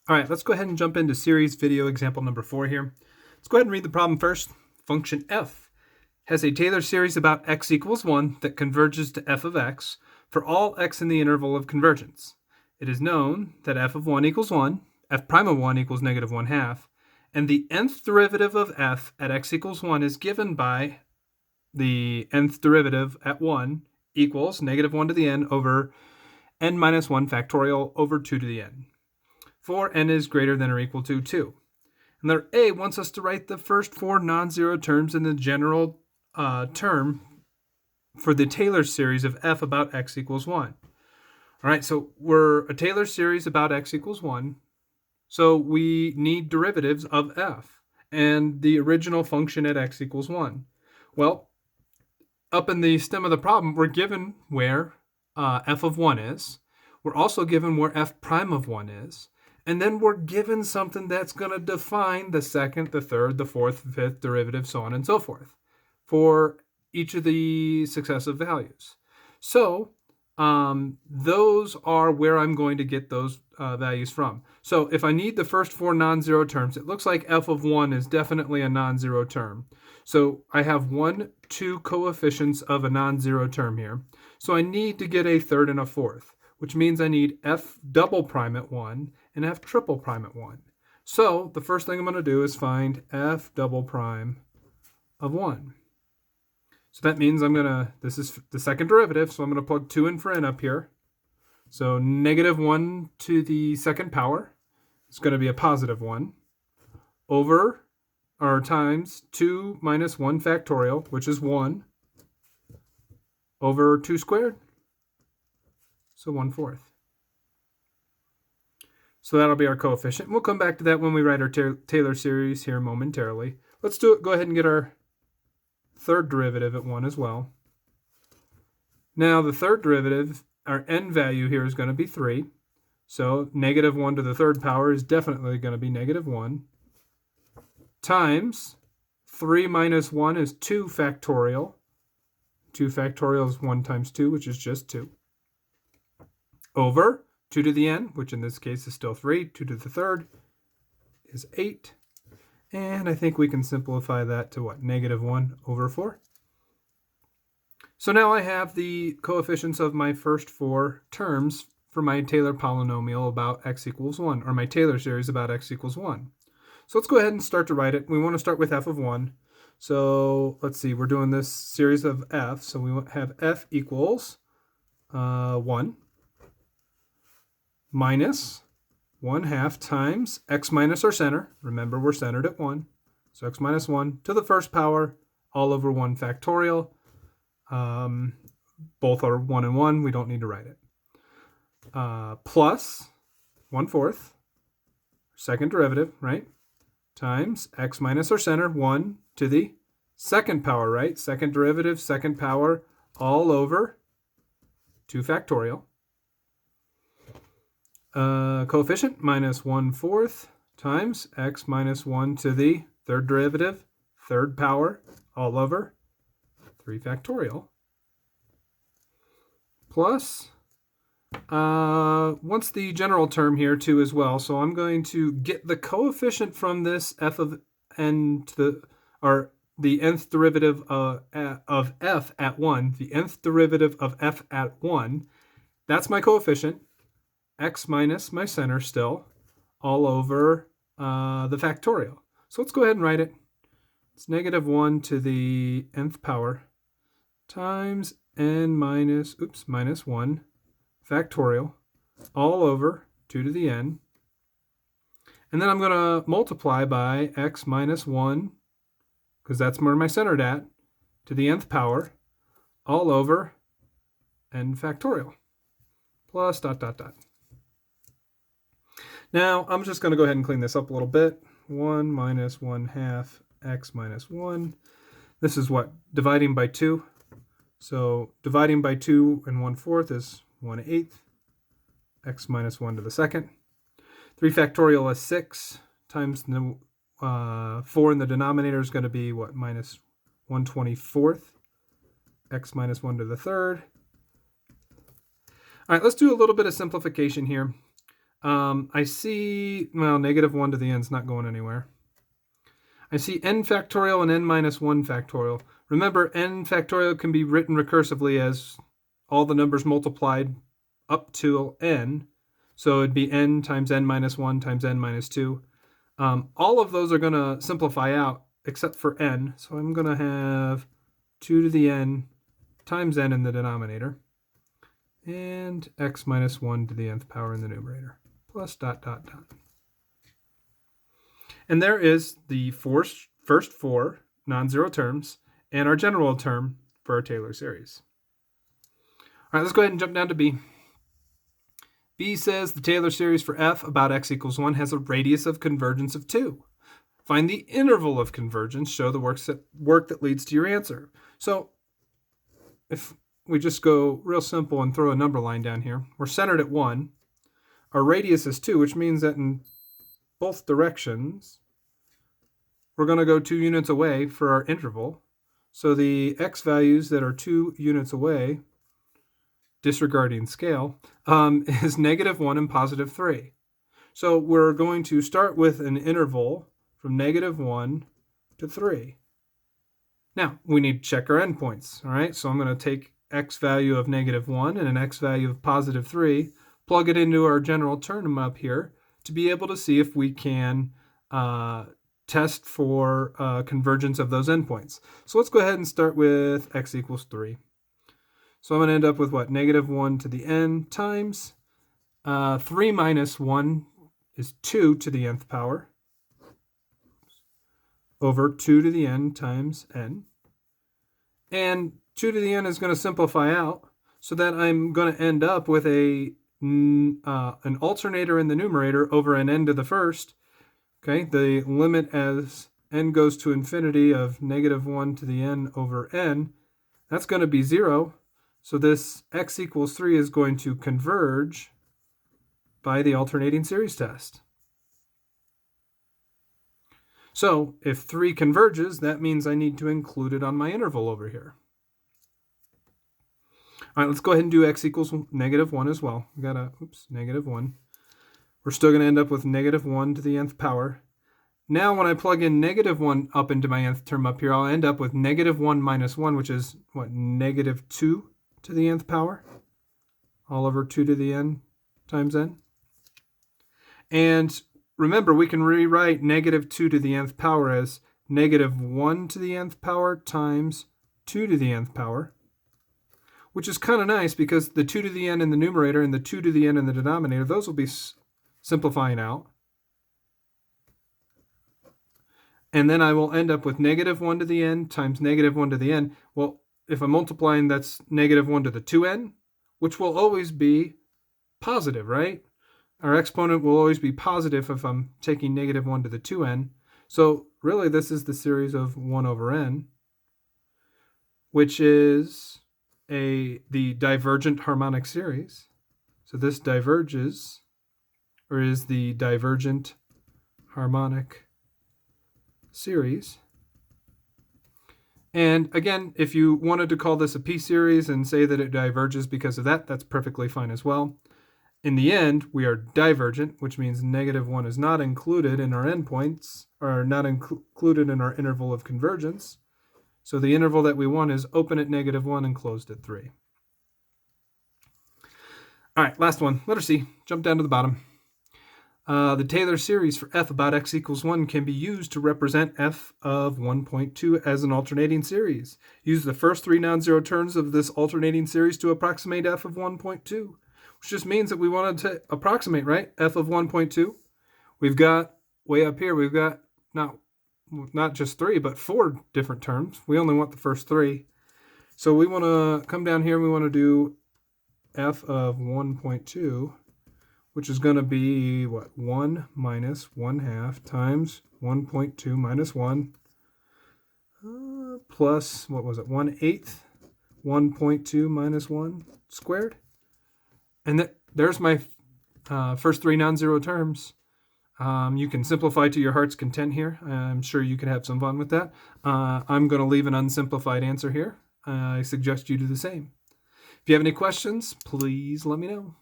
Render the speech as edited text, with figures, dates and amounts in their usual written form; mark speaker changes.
Speaker 1: All right, let's go ahead and jump into series video example number 4 here. Let's go ahead and read the problem first. Function f has a Taylor series about x equals 1 that converges to f of x for all x in the interval of convergence. It is known that f of 1 equals 1, f prime of 1 equals negative 1/2, and the nth derivative of f at x equals 1 is given by the nth derivative at 1 equals negative 1 to the n over n minus 1 factorial over 2 to the n. For n is greater than or equal to 2. And letter A wants us to write the first 4 non-zero terms in the general term for the Taylor series of f about x equals 1. All right, so we're a Taylor series about x equals 1. So we need derivatives of f and the original function at x equals 1. Well, up in the stem of the problem, we're given where f of 1 is. We're also given where f prime of 1 is. And then we're given something that's going to define the second, the third, the fourth, the fifth derivative, so on and so forth, for each of the successive values. So those are where I'm going to get those values from. So if I need the first 4 non-zero terms, it looks like f of 1 is definitely a non-zero term. So I have 1, 2 coefficients of a non-zero term here. So I need to get a third and a fourth, which means I need f double prime at 1 and f triple prime at 1. So the first thing I'm going to do is find f double prime of 1. So that means this is the second derivative, so I'm going to plug 2 in for n up here. So negative 1 to the second power is going to be a positive 1 over, or times 2 minus 1 factorial, which is 1, over 2 squared, so 1/4. So that'll be our coefficient. We'll come back to that when we write our Taylor series here momentarily. Let's go ahead and get our third derivative at 1 as well. Now the third derivative, our n value here is going to be 3. So negative 1 to the third power is definitely going to be negative 1. Times 3 minus 1 is 2 factorial. 2 factorial is 1 times 2, which is just 2. Over 2 to the n, which in this case is still 3. 2 to the third is 8. And I think we can simplify that to what? Negative 1 over 4. So now I have the coefficients of my first 4 terms for my Taylor polynomial about x equals 1, or my Taylor series about x equals 1. So let's go ahead and start to write it. We want to start with f of 1. So let's see, we're doing this series of f. So we have f equals 1 minus 1/2 times x minus our center. Remember, we're centered at 1. So x minus 1 to the first power all over 1 factorial. Both are 1 and 1. We don't need to write it. Plus 1/4, second derivative, right? Times x minus our center, 1 to the second power, right? Second derivative, second power, all over 2 factorial. Coefficient minus 1/4 times x minus 1 to the third derivative, third power, all over 3 factorial. Plus, what's the general term here too as well? So I'm going to get the coefficient from this f of n to the nth derivative of f at 1, the nth derivative of f at 1. That's my coefficient. X minus my center still, all over the factorial. So let's go ahead and write it. It's negative 1 to the nth power times n minus 1 factorial, all over 2 to the n. And then I'm going to multiply by x minus 1, because that's where my centered at, to the nth power, all over n factorial, plus dot, dot, dot. Now, I'm just going to go ahead and clean this up a little bit. 1 minus 1/2 x minus 1. This is what? Dividing by 2. So dividing by 2 and 1/4 is 1/8. X minus 1 to the second. 3 factorial is 6 times the 4 in the denominator is going to be what? Minus 1/24. X minus 1 to the third. All right, let's do a little bit of simplification here. I see, well, -1 to the n is not going anywhere. I see n factorial and n minus 1 factorial. Remember, n factorial can be written recursively as all the numbers multiplied up to n. So it'd be n times n minus 1 times n minus 2. All of those are going to simplify out except for n. So I'm going to have 2 to the n times n in the denominator, and x minus 1 to the nth power in the numerator, plus dot, dot, dot. And there is the first four non-zero terms and our general term for our Taylor series. All right, let's go ahead and jump down to B. B says the Taylor series for f about x equals 1 has a radius of convergence of 2. Find the interval of convergence. Show the work that leads to your answer. So if we just go real simple and throw a number line down here, we're centered at 1. Our radius is 2, which means that in both directions, we're going to go 2 units away for our interval. So the x values that are 2 units away, disregarding scale, is -1 and +3. So we're going to start with an interval from -1 to 3. Now, we need to check our endpoints, all right? So I'm going to take x value of -1 and an x value of +3, plug it into our general term up here to be able to see if we can test for convergence of those endpoints. So let's go ahead and start with x equals 3. So I'm going to end up with what? -1 to the n times 3 minus 1 is 2 to the nth power over 2 to the n times n. And 2 to the n is going to simplify out so that I'm going to end up with an alternator in the numerator over an n to the first. Okay, the limit as n goes to infinity of -1 to the n over n, that's going to be 0. So this x equals 3 is going to converge by the alternating series test. So if 3 converges, that means I need to include it on my interval over here. All right, let's go ahead and do x equals -1 as well. We got -1. We're still going to end up with -1 to the nth power. Now when I plug in -1 up into my nth term up here, I'll end up with -1 minus 1, which is what, -2 to the nth power, all over 2 to the n times n. And remember, we can rewrite -2 to the nth power as -1 to the nth power times 2 to the nth power, which is kind of nice because the 2 to the n in the numerator and the 2 to the n in the denominator, those will be simplifying out. And then I will end up with -1 to the n times -1 to the n. Well, if I'm multiplying, that's -1 to the 2n, which will always be positive, right? Our exponent will always be positive if I'm taking -1 to the 2n. So really, this is the series of 1 over n, which is the divergent harmonic series. So this diverges, or is the divergent harmonic series. And again, if you wanted to call this a p-series and say that it diverges because of that, that's perfectly fine as well. In the end, we are divergent, which means -1 is not included in our endpoints, or not included in our interval of convergence. So the interval that we want is open at -1 and closed at 3. All right, last one. Letter C. Jump down to the bottom. The Taylor series for f about x equals 1 can be used to represent f of 1.2 as an alternating series. Use the first 3 non-zero terms of this alternating series to approximate f of 1.2, which just means that we wanted to approximate, right? F of 1.2. We've got, way up here, we've got not just 3, but 4 different terms. We only want the first 3. So we want to come down here and we want to do f of 1.2, which is going to be, what, 1 minus 1/2 times 1.2 minus 1, plus, what was it, 1/8, 1.2 minus 1 squared. And there's my first 3 non-zero terms. You can simplify to your heart's content here. I'm sure you can have some fun with that. I'm going to leave an unsimplified answer here. I suggest you do the same. If you have any questions, please let me know.